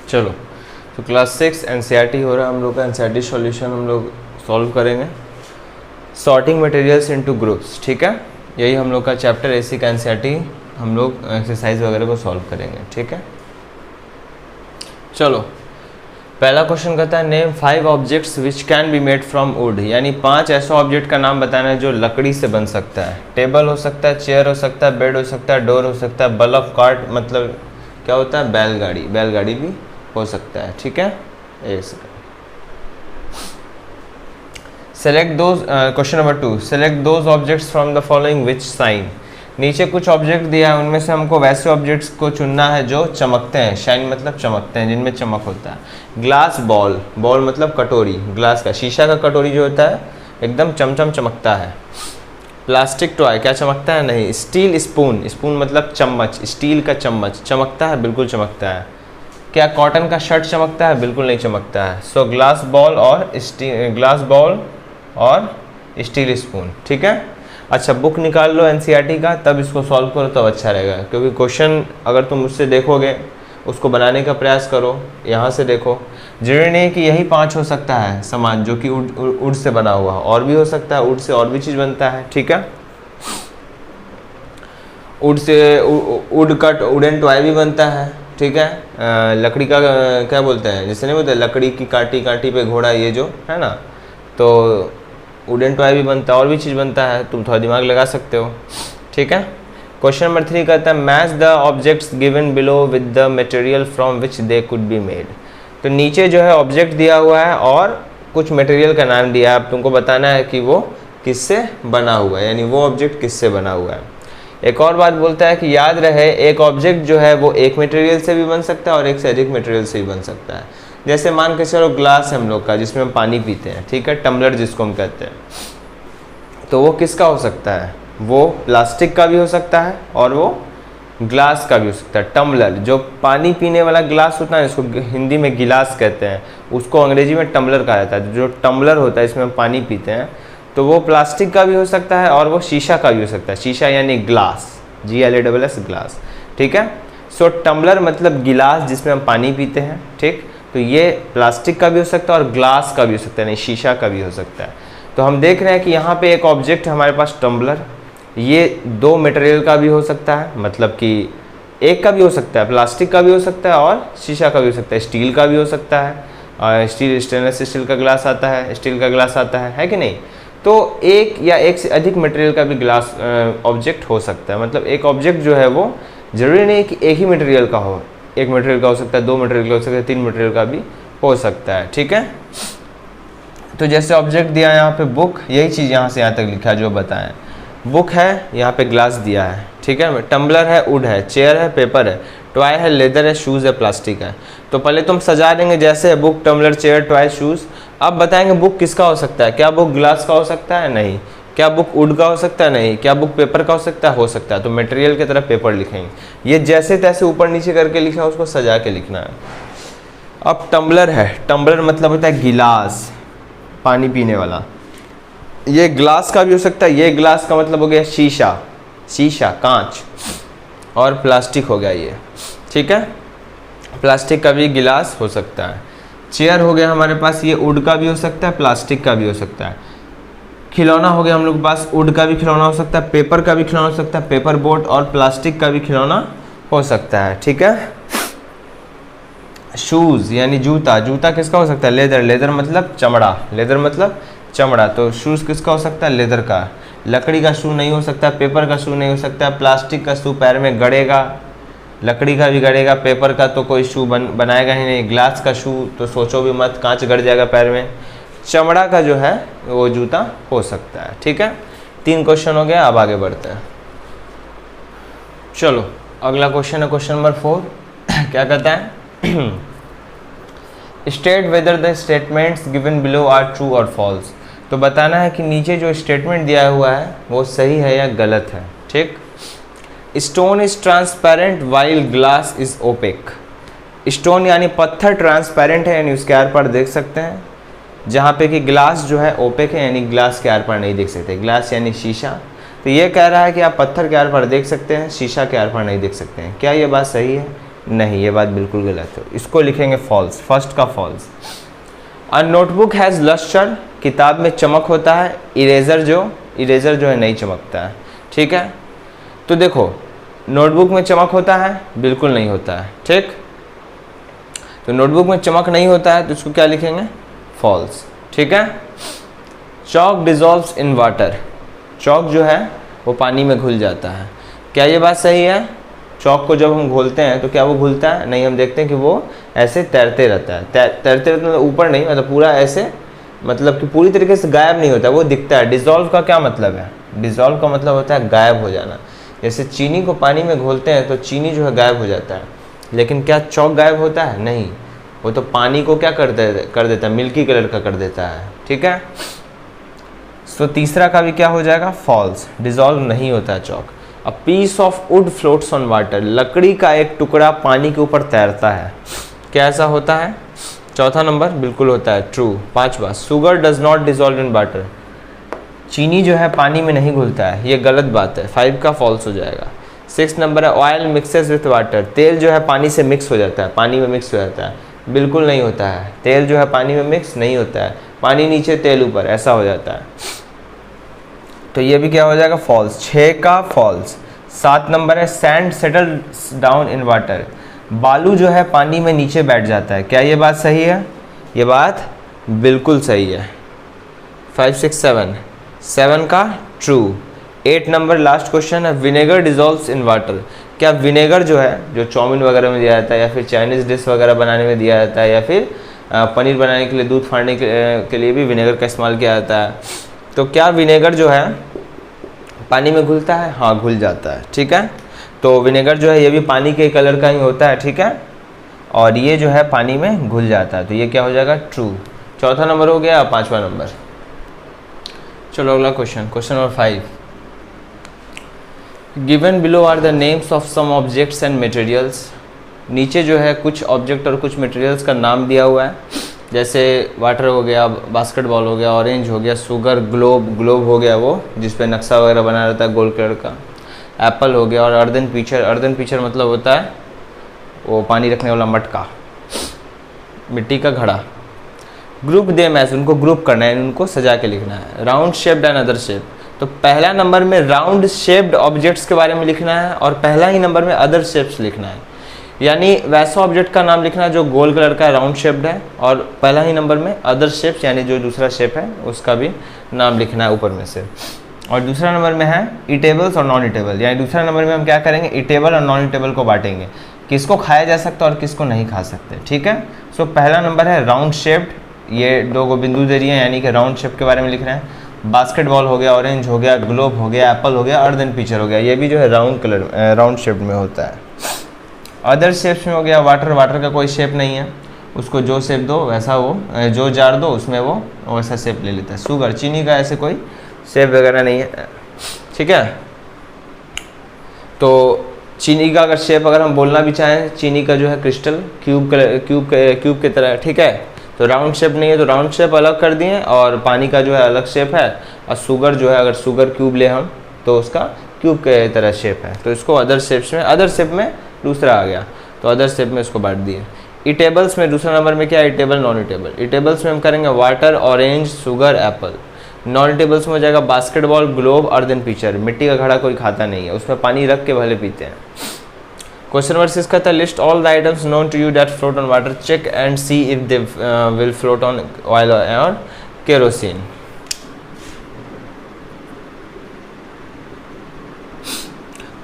चलो, तो class 6 NCERT हो रहा है हम लोग का। एनसीईआरटी सॉल्यूशन हम लोग सॉल्व करेंगे। सॉर्टिंग मटेरियल्स इनटू ग्रुप्स, ठीक है, यही हम लोग का चैप्टर एसी का एनसीईआरटी हम लोग एक्सरसाइज वगैरह को सॉल्व करेंगे, ठीक है। चलो, पहला क्वेश्चन कहता है name 5 objects which can be made from would, यानी 5 ऐसा ऑब्जेक्ट का नाम बताना है जो लकड़ी से बन सकता है। टेबल हो सकता है, चेयर हो सकता है, बेड हो सकता है, डोर हो सकता है, बल्ब, कार्ट मतलब क्या होता है, बैलगाड़ी, बैलगाड़ी भी हो सकता है, ठीक है। Select those, question number 2, select those objects from the following which sign. नीचे कुछ ऑब्जेक्ट दिया है, उनमें से हमको वैसे ऑब्जेक्ट्स को चुनना है जो चमकते हैं। शाइन मतलब चमकते हैं, जिनमें चमक होता है। ग्लास बॉल, बॉल मतलब कटोरी, ग्लास का, शीशा का कटोरी जो होता है एकदम चमचम चमकता है। प्लास्टिक टॉय, क्या चमकता है, नहीं। स्टील स्पून, स्पून मतलब चम्मच, स्टील का चम्मच चमकता है, बिल्कुल चमकता है। क्या कॉटन का शर्ट चमकता है, बिल्कुल नहीं चमकता है। सो ग्लास बॉल और स्टील स्पून, ठीक है। अच्छा, बुक निकाल लो एनसीईआरटी का, तब इसको सॉल्व करो तब अच्छा रहेगा, क्योंकि क्वेश्चन अगर तुम उससे देखोगे, उसको बनाने का प्रयास करो, यहाँ से देखो, जरूरी नहीं कि यही 5 हो सकता है सामान जो कि वुड से बना हुआ, और भी हो सकता है, वुड से और भी चीज़ बनता है, ठीक है। Would say would cut wooden toy भी बनता है, ठीक है। लकड़ी का क्या बोलते हैं, जैसे नहीं बोलते लकड़ी की काटी काटी पे घोड़ा, ये जो है ना, तो वुडन टॉय भी बनता है, और भी चीज़ बनता है, तुम थोड़ा दिमाग लगा सकते हो, ठीक है। क्वेश्चन नंबर 3 कहता है match the objects given below with the material from which they could be made. तो नीचे जो है ऑब्जेक्ट दिया हुआ है और कुछ मटेरियल का नाम दिया है, अब तुमको बताना है कि वो किससे बना हुआ है, यानी वो ऑब्जेक्ट किससे बना हुआ है। एक और बात बोलता है कि याद रहे एक ऑब्जेक्ट जो है वो एक मटेरियल से भी बन सकता है और एक से अधिक मटेरियल से भी बन सकता है। जैसे मान के चलो ग्लास है हम लोग का, जिसमें हम पानी पीते हैं, ठीक है, टम्बलर जिसको हम कहते हैं, तो वो किसका हो सकता है, वो प्लास्टिक का भी हो सकता है और वो ग्लास का भी हो सकता है। टम्बलर जो पानी पीने वाला ग्लास होता है, इसको हिंदी में गिलास कहते हैं, उसको अंग्रेजी में टम्बलर कहा जाता है। जो टम्बलर होता है इसमें हम पानी पीते हैं, तो वो प्लास्टिक का भी हो सकता है और वो शीशा का भी हो सकता है। शीशा यानी ग्लास, GLASS ग्लास, ठीक है। सो टम्बलर मतलब गिलास जिसमें हम पानी पीते हैं, ठीक। तो ये प्लास्टिक का भी हो सकता है और ग्लास का भी हो सकता है, नहीं शीशा का भी हो सकता है। तो हम देख रहे हैं कि यहाँ पे एक ऑब्जेक्ट हमारे पास टम्बलर, ये 2 मटेरियल का भी हो सकता है, मतलब कि एक का भी हो सकता है, प्लास्टिक का भी हो सकता है और शीशा का भी हो सकता है, स्टील का भी हो सकता है, और स्टेनलेस स्टील का ग्लास आता है, स्टील का ग्लास आता है कि नहीं। तो एक या एक से अधिक मटेरियल का भी ग्लास ऑब्जेक्ट हो सकता है। मतलब एक ऑब्जेक्ट जो है वो जरूरी नहीं कि एक ही मटेरियल का हो, एक मटेरियल का हो सकता है, 2 मटेरियल का हो सकता है, 3 मटेरियल का भी हो सकता है, ठीक है। तो जैसे ऑब्जेक्ट दिया है यहाँ पे बुक, यही चीज़ यहाँ से यहाँ तक लिखा है जो बताएं। बुक है, यहाँ पे ग्लास दिया है, ठीक है। टम्बलर है, वुड है, चेयर है, पेपर है, टॉय है, लेदर है, शूज़ है, प्लास्टिक है। तो पहले तुम सजा देंगे जैसे book, tumbler, chair, toy, shoes. अब बताएंगे बुक किसका हो सकता है। क्या बुक ग्लास का हो सकता है, नहीं। क्या बुक वुड का हो सकता है, नहीं। क्या बुक पेपर का हो सकता है, हो सकता है। तो मटेरियल की तरफ पेपर लिखेंगे। ये जैसे तैसे ऊपर नीचे करके लिखना है, उसको सजा के लिखना है। अब टम्बलर है, टम्बलर मतलब होता है गिलास, पानी पीने वाला। ये ग्लास का भी हो सकता है, ये ग्लास का मतलब हो गया शीशा, शीशा कांच, और प्लास्टिक हो गया ये, ठीक है। प्लास्टिक का भी गिलास हो सकता है। चेयर हो गया हमारे पास, ये वुड का भी हो सकता है, प्लास्टिक का भी हो सकता है। खिलौना हो गया हम लोग के पास, वुड का भी खिलौना हो सकता है, पेपर का भी खिलौना हो सकता है, पेपर बोट, और प्लास्टिक का भी खिलौना हो सकता है, ठीक है। शूज़ यानी जूता, जूता किसका हो सकता है, लेदर, लेदर मतलब चमड़ा, लेदर मतलब चमड़ा। तो शूज़ किसका हो सकता है, लेदर का। लकड़ी का शू नहीं हो सकता, पेपर का शू नहीं हो सकता, प्लास्टिक का शू पैर में गड़ेगा, लकड़ी का भी गड़ेगा, पेपर का तो कोई शू बनाएगा ही नहीं, ग्लास का शू तो सोचो भी मत, कांच गड़ जाएगा पैर में। चमड़ा का जो है वो जूता हो सकता है, ठीक है। 3 क्वेश्चन हो गया, अब आगे बढ़ते हैं। चलो अगला क्वेश्चन है क्वेश्चन नंबर 4। क्या कहता है state whether the statements given below are true और फॉल्स। तो बताना है कि नीचे जो स्टेटमेंट दिया हुआ है वो सही है या गलत है, ठीक। Stone is transparent while glass is opaque. Stone यानी पत्थर ट्रांसपेरेंट है, यानी उसके आर पार देख सकते हैं, जहाँ पे कि ग्लास जो है ओपेक है, यानी ग्लास के आर पार नहीं देख सकते। ग्लास यानी शीशा। तो ये कह रहा है कि आप पत्थर के आर पार देख सकते हैं, शीशा के आर पार नहीं देख सकते हैं। क्या ये बात सही है नहीं, ये बात बिल्कुल गलत है, इसको लिखेंगे फॉल्स, फर्स्ट का false. A notebook has lustre, किताब में चमक होता है, इरेजर जो है नहीं चमकता है, ठीक है। तो देखो नोटबुक में चमक होता है, बिल्कुल नहीं होता है, ठीक। तो नोटबुक में चमक नहीं होता है तो इसको क्या लिखेंगे, फॉल्स, ठीक है। Chalk dissolves in water, chalk जो है वो पानी में घुल जाता है, क्या ये बात सही है? चॉक को जब हम घोलते हैं तो क्या वो घुलता है? नहीं, हम देखते हैं कि वो ऐसे तैरते रहता है, तैरते रहते मतलब ऊपर नहीं, मतलब पूरा ऐसे, मतलब कि पूरी तरीके से गायब नहीं होता, वो दिखता है। डिज़ोल्व का क्या मतलब है? डिज़ोल्व का मतलब होता है गायब हो जाना। जैसे चीनी को पानी में घोलते हैं तो चीनी जो है गायब हो जाता है, लेकिन क्या चॉक गायब होता है? नहीं, वो तो पानी को क्या कर देता है, मिल्की कलर का कर देता है, ठीक है। तो तीसरा का भी क्या हो जाएगा, फॉल्स, डिज़ोल्व नहीं होता है chalk. A piece of wood floats on water, लकड़ी का एक टुकड़ा पानी के ऊपर तैरता है, क्या ऐसा होता है? चौथा नंबर बिल्कुल होता है, ट्रू। पांचवा, sugar does not dissolve in water, चीनी जो है पानी में नहीं घुलता है, ये गलत बात है, 5 का फॉल्स हो जाएगा। 6 नंबर है, ऑयल मिक्सेस विथ वाटर, तेल जो है पानी से मिक्स हो जाता है, पानी में मिक्स हो जाता है, बिल्कुल नहीं होता है, तेल जो है पानी में मिक्स नहीं होता है, पानी नीचे तेल ऊपर, ऐसा हो जाता है। तो ये भी क्या हो जाएगा, फॉल्स, 6 का फॉल्स। 7 नंबर है, sand settles down in water, बालू जो है पानी में नीचे बैठ जाता है, क्या ये बात सही है? ये बात बिल्कुल सही है। 5, 6, 7 का ट्रू। 8 नंबर लास्ट क्वेश्चन है, विनेगर डिजॉल्व्स इन वाटर, क्या विनेगर जो है, जो चाउमीन वगैरह में दिया जाता है या फिर चाइनीज़ डिश वगैरह बनाने में दिया जाता है या फिर पनीर बनाने के लिए, दूध फाड़ने के लिए भी विनेगर का इस्तेमाल किया जाता है, तो क्या विनेगर जो है पानी में घुलता है? हाँ, घुल जाता है, ठीक है। तो विनेगर जो है ये भी पानी के कलर का ही होता है, ठीक है, और ये जो है पानी में घुल जाता है, तो ये क्या हो जाएगा, ट्रू। चौथा नंबर हो गया, 5वां नंबर। चलो अगला question, question number 5। Given below are the names of some objects and materials, नीचे जो है कुछ ऑब्जेक्ट और कुछ मटेरियल्स का नाम दिया हुआ है, जैसे वाटर हो गया, बास्केटबॉल हो गया, ऑरेंज हो गया, शुगर, ग्लोब हो गया वो जिस पे नक्शा वगैरह बना रहता है गोल्ड कलर का, एप्पल हो गया, और अर्दन पीचर मतलब होता है वो पानी रखने वाला मटका, मिट्टी का घड़ा। ग्रुप देम एज, उनको ग्रुप करना है, उनको सजा के लिखना है। Round shaped and other shape, तो पहला नंबर में राउंड शेप्ड ऑब्जेक्ट्स के बारे में लिखना है और पहला ही नंबर में अदर शेप्स लिखना है, यानी वैसा ऑब्जेक्ट का नाम लिखना जो गोल कलर का राउंड शेप्ड है, और पहला ही नंबर में अदर शेप्स यानी जो दूसरा शेप है उसका भी नाम लिखना है ऊपर में से। और दूसरा नंबर में है ईटेबल्स और नॉन ईटेबल, यानी दूसरा नंबर में हम क्या करेंगे, ईटेबल और नॉन ईटेबल को बांटेंगे, किसको खाया जा सकता है और किसको नहीं खा सकते, ठीक है। सो पहला नंबर है राउंड शेप्ड, ये 2 बिंदु दे रही है, यानी कि राउंड शेप के बारे में लिख रहे हैं। बास्केटबॉल हो गया, ऑरेंज हो गया, ग्लोब हो गया, एप्पल हो गया, अर्दन पीचर हो गया, ये भी जो है राउंड शेप में होता है। अदर शेप्स में हो गया, वाटर का कोई शेप नहीं है, उसको जो शेप दो वैसा वो, जो जार दो उसमें वो वैसा शेप ले लेता है। शुगर, चीनी का ऐसे कोई शेप वगैरह नहीं है, ठीक है। तो चीनी का अगर शेप अगर हम बोलना भी चाहें, चीनी का जो है क्रिस्टल क्यूब की तरह, ठीक है। तो राउंड शेप नहीं है, तो राउंड शेप अलग कर दिए, और पानी का जो है अलग शेप है, और शुगर जो है अगर शुगर क्यूब ले हम तो उसका क्यूब के तरह शेप है, तो इसको अदर शेप में दूसरा आ गया, तो अदर शेप में इसको बांट दिए। ईटेबल्स में दूसरा नंबर में क्या है, ईटेबल, नॉन ईटेबल। ईटेबल्स में हम करेंगे water, orange, sugar, Apple. Non eatables में हो जाएगा बास्केटबॉल, ग्लोब, अर्दन पीचर, मिट्टी का घड़ा कोई खाता नहीं है, उसमें पानी रख के भले पीते हैं। क्वेश्चन नंबर 6 कहता है, list all the items known to you that float on water, check and see if they will float on oil और केरोसिन।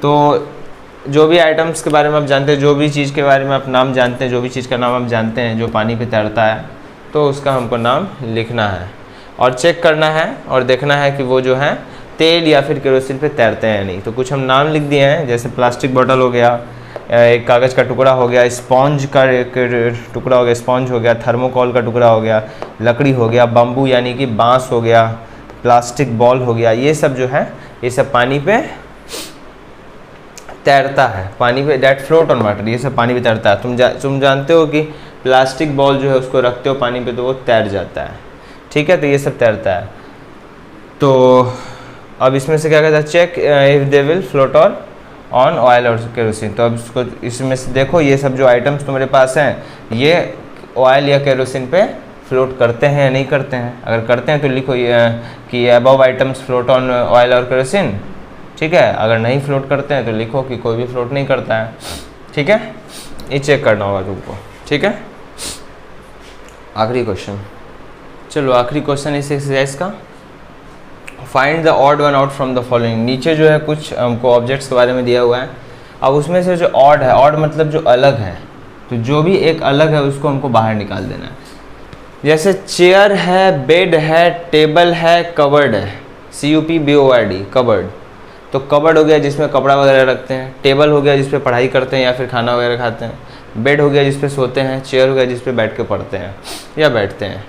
तो जो भी आइटम्स के बारे में आप जानते हैं, जो भी चीज़ के बारे में आप नाम जानते हैं, जो भी चीज़ का नाम आप जानते हैं जो पानी पे तैरता है, तो उसका हमको नाम लिखना है और चेक करना है और देखना है कि वो जो है तेल या फिर केरोसिन पे तैरते हैं या नहीं। तो कुछ हम नाम लिख दिए हैं, जैसे प्लास्टिक बोतल हो गया, एक कागज़ का टुकड़ा हो गया, स्पॉन्ज का टुकड़ा हो गया, स्पॉन्ज हो गया, थर्मोकॉल का टुकड़ा हो गया, लकड़ी हो गया, बम्बू यानी कि बाँस हो गया, प्लास्टिक बॉल हो गया, ये सब जो है ये सब पानी पे तैरता है, पानी पे, डेट फ्लोट ऑन वाटर, ये सब पानी पे तैरता है। तुम जानते हो कि प्लास्टिक बॉल जो है उसको रखते हो पानी पे तो वो तैर जाता है, ठीक है, तो ये सब तैरता है। तो अब इसमें से क्या कहता है, check if they will float on oil और केरोसिन। तो अब इसको इसमें से देखो, ये सब जो आइटम्स तुम्हारे पास हैं ये ऑयल या केरोसिन पे फ्लोट करते हैं या नहीं करते हैं। अगर करते हैं तो लिखो ये कि above items float on oil और केरोसिन, ठीक है। अगर नहीं फ्लोट करते हैं तो लिखो कि कोई भी फ्लोट नहीं करता है, ठीक है। ये चेक करना होगा तुमको, ठीक है। आखिरी क्वेश्चन, चलो आखिरी क्वेश्चन इस एक्सरसाइज का, find the odd one out from the following. नीचे जो है कुछ हमको ऑब्जेक्ट्स के बारे में दिया हुआ है, अब उसमें से जो ऑड है, ऑड मतलब जो अलग है, तो जो भी एक अलग है उसको हमको बाहर निकाल देना है। जैसे चेयर है, बेड है, टेबल है, कबर्ड है, CUPBORD कबर्ड। तो कबर्ड हो गया जिसमें कपड़ा वगैरह रखते हैं, टेबल हो गया जिस पे पढ़ाई करते हैं या फिर खाना वगैरह खाते हैं, बेड हो गया जिस पे सोते हैं, चेयर हो गया जिस पे बैठ के पढ़ते हैं या बैठते हैं।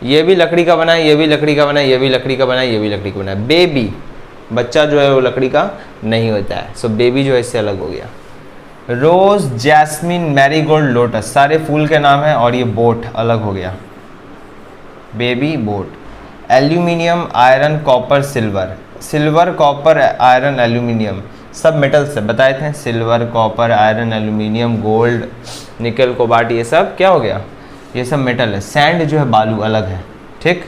ये भी लकड़ी का बना है, ये भी लकड़ी का बना है, ये भी लकड़ी का बना है, ये भी लकड़ी का बना है। बेबी बच्चा जो है वो लकड़ी का नहीं होता है, सो बेबी जो है इससे अलग हो गया। रोज, जैस्मिन, मैरीगोल्ड, लोटस सारे फूल के नाम हैं, और ये बोट अलग हो गया, baby boat. Aluminium, iron, copper, silver, silver, copper, iron, aluminium सब मेटल से बताए थे, silver, copper, iron, aluminium, gold, निकल, कोबाल्ट, ये सब क्या हो गया, ये सब मेटल है। सैंड जो है बालू अलग है, ठीक।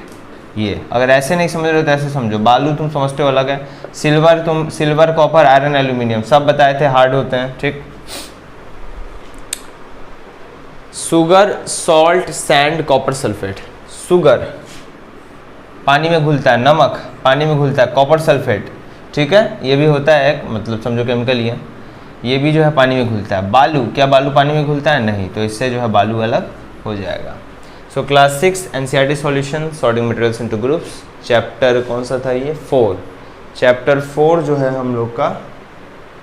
ये अगर ऐसे नहीं समझ रहे हो तो ऐसे समझो, बालू तुम समझते हो अलग है, सिल्वर तुम सिल्वर, कॉपर, आयरन, एल्यूमिनियम सब बताए थे हार्ड होते हैं, ठीक। Sugar, salt, sand, copper sulphate. Sugar पानी में घुलता है, नमक पानी में घुलता है, कॉपर सल्फेट, ठीक है, ये भी होता है एक, मतलब समझो केमिकल ही है, ये भी जो है पानी में घुलता है। बालू, क्या बालू पानी में घुलता है, नहीं, तो इससे जो है बालू अलग हो जाएगा। So class 6 NCERT solution, sorting materials into groups, chapter कौन सा था ये, 4, चैप्टर 4 जो है हम लोग का,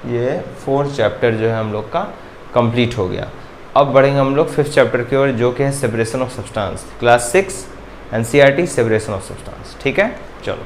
ये 4 चैप्टर जो है हम लोग का कंप्लीट हो गया। अब बढ़ेंगे हम लोग 5th चैप्टर की ओर, जो कि है separation of substance, class 6 NCERT separation of substance, ठीक है। चलो।